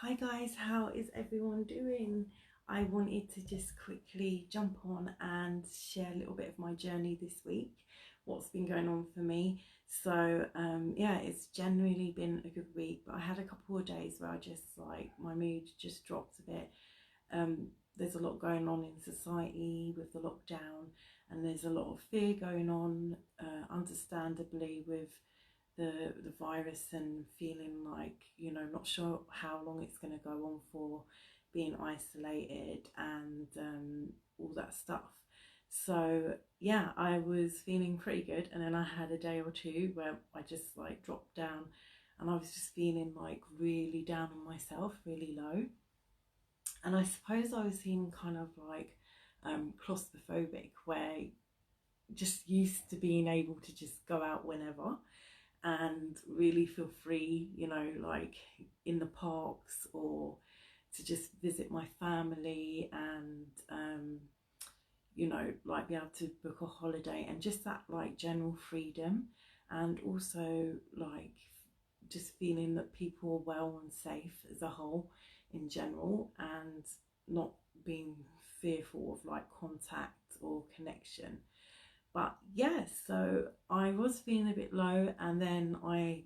Hi guys, how is everyone doing? I wanted to just quickly jump on and share a little bit of my journey this week, what's been going on for me. Yeah, it's generally been a good week, but I had a couple of days where I just like my mood just dropped a bit. There's a lot going on in society with the lockdown, and there's a lot of fear going on, understandably, with the virus, and feeling like, not sure how long it's going to go on for, being isolated and all that stuff. So yeah, I was feeling pretty good, and then I had a day or two where I just like dropped down, and I was just feeling like really down on myself, really low. And I suppose I was feeling kind of like claustrophobic, where just used to being able to just go out whenever and really feel free, like in the parks, or to just visit my family, and like be able to book a holiday, and just that like general freedom, and also like just feeling that people are well and safe as a whole in general, and not being fearful of like contact or connection. But yeah, so I was feeling a bit low, and then I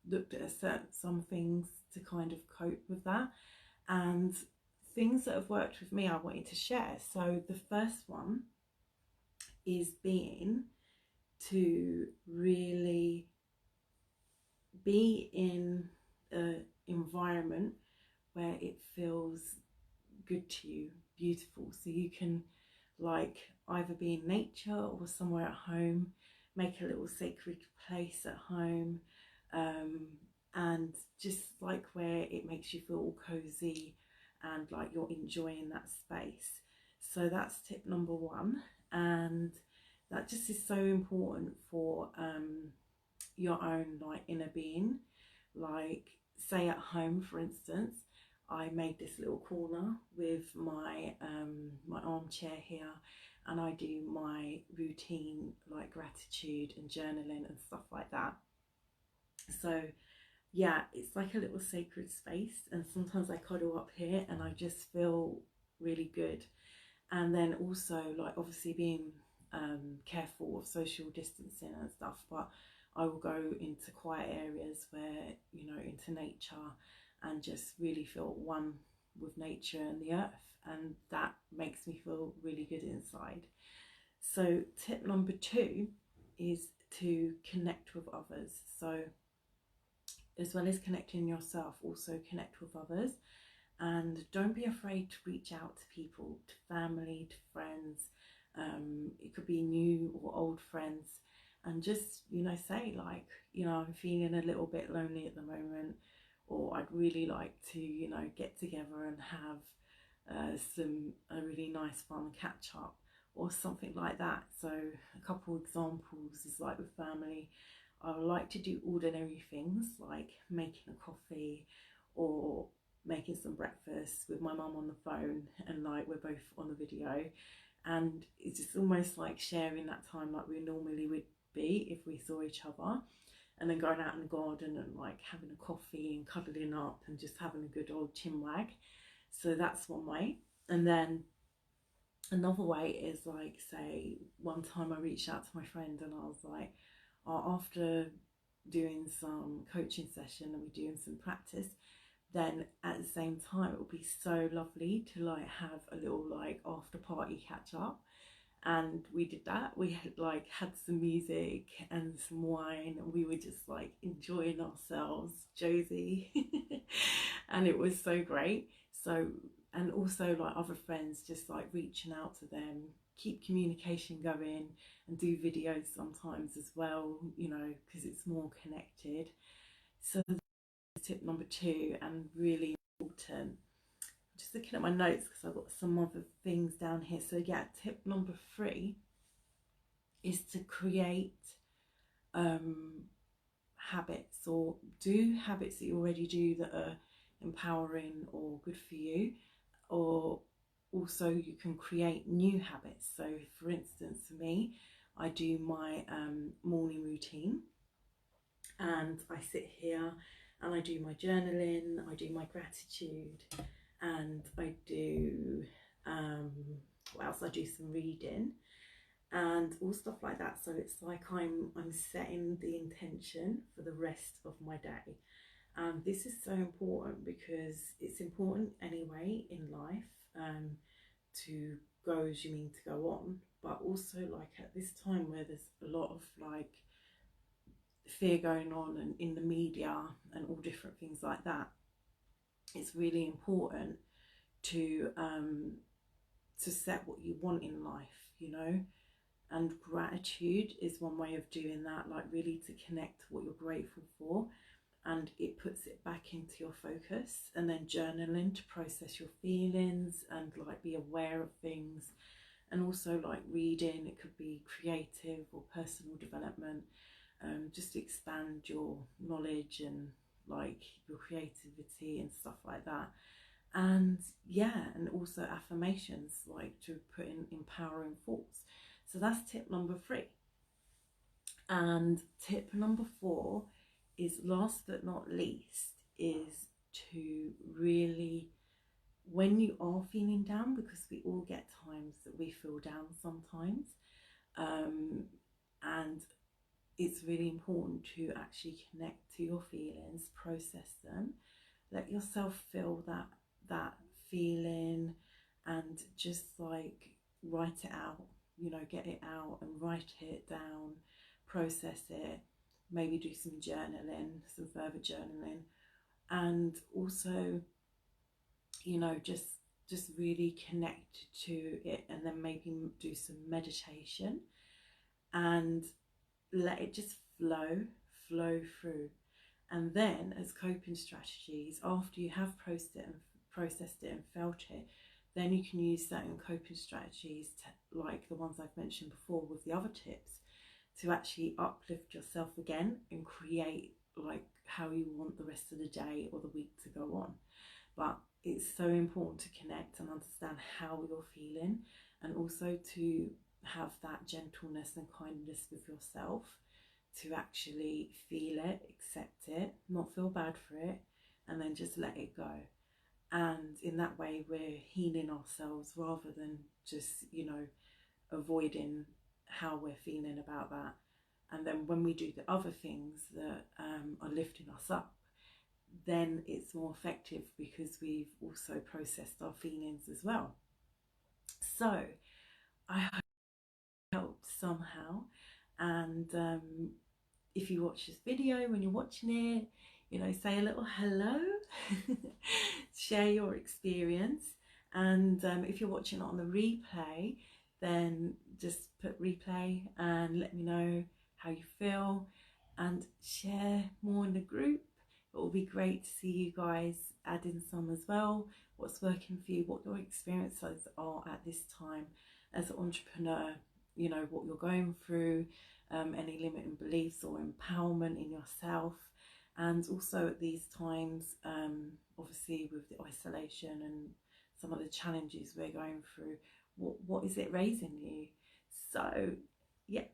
looked at some things to kind of cope with that, and things that have worked with me I wanted to share. So the first one is being to really be in an environment where it feels good to you, beautiful, so you can like either be in nature or somewhere at home, make a little sacred place at home, um, and just like where it makes you feel all cozy and like you're enjoying that space. So that's tip number one, and that just is so important for your own like inner being. Like, say at home, for instance, I made this little corner with my armchair here, and I do my routine like gratitude and journaling and stuff like that. So yeah, it's like a little sacred space, and sometimes I cuddle up here and I just feel really good. And then also, like, obviously being careful of social distancing and stuff, but I will go into quiet areas where, into nature, and just really feel one with nature and the earth, and that makes me feel really good inside. So tip number two is to connect with others. So as well as connecting yourself, also connect with others, and don't be afraid to reach out to people, to family, to friends. It could be new or old friends, and just say like, I'm feeling a little bit lonely at the moment, or I'd really like to get together and have some a really nice fun catch up, or something like that. So a couple examples is like with family, I would like to do ordinary things like making a coffee, or making some breakfast with my mum on the phone, and like we're both on the video, and it's just almost like sharing that time like we normally would be if we saw each other, and then going out in the garden and like having a coffee and cuddling up and just having a good old chin wag. So that's one way. And then another way is like, say one time I reached out to my friend and I was like, after doing some coaching session and we're doing some practice, then at the same time it would be so lovely to like have a little like after party catch up. And we did that. We had some music and some wine, and we were just like enjoying ourselves, Josie. And it was so great. So, and also like other friends, just like reaching out to them, keep communication going, and do videos sometimes as well, because it's more connected. So tip number two, and really important. Just looking at my notes because I've got some other things down here. So yeah, tip number three is to create habits, or do habits that you already do that are empowering or good for you, or also you can create new habits. So for instance, for me, I do my morning routine, and I sit here and I do my journaling, I do my gratitude, and I do what else? I do some reading and all stuff like that. So it's like I'm setting the intention for the rest of my day. This is so important because it's important anyway in life, to go as you mean to go on, but also like at this time where there's a lot of like fear going on and in the media and all different things like that, it's really important to set what you want in life, you know. And gratitude is one way of doing that, like really to connect what you're grateful for, and it puts it back into your focus. And then journaling to process your feelings and like be aware of things. And also like reading, it could be creative or personal development, just to expand your knowledge and like your creativity and stuff like that. And yeah, and also affirmations, like to put in empowering thoughts. So that's tip number 3. And tip number 4 is, last but not least, is to really, when you are feeling down, because we all get times that we feel down sometimes, and it's really important to actually connect to your feelings, process them, let yourself feel that feeling, and just like write it out, you know, get it out and write it down, process it, maybe do some journaling, some further journaling, and also, you know, just really connect to it, and then maybe do some meditation and let it just flow through. And then as coping strategies, after you have processed it and felt it, then you can use certain coping strategies to, like the ones I've mentioned before with the other tips, to actually uplift yourself again and create like how you want the rest of the day or the week to go on. But it's so important to connect and understand how you're feeling, and also to have that gentleness and kindness with yourself, to actually feel it, accept it, not feel bad for it, and then just let it go. And in that way we're healing ourselves rather than just, you know, avoiding how we're feeling about that. And then when we do the other things that are lifting us up, then it's more effective because we've also processed our feelings as well. So I hope it helped somehow. And if you watch this video, when you're watching it, you know, say a little hello, share your experience. And if you're watching it on the replay, then just put replay and let me know how you feel, and share more in the group. It will be great to see you guys add in some as well, what's working for you, what your experiences are at this time as an entrepreneur, you know, what you're going through, any limiting beliefs or empowerment in yourself. And also at these times, obviously with the isolation and some of the challenges we're going through, what is it raising you? So yeah,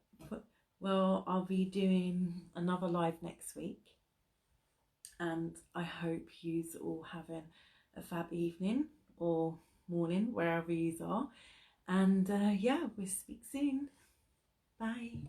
well, I'll be doing another live next week, and I hope you's all having a fab evening or morning wherever you are. And yeah, we'll speak soon. Bye.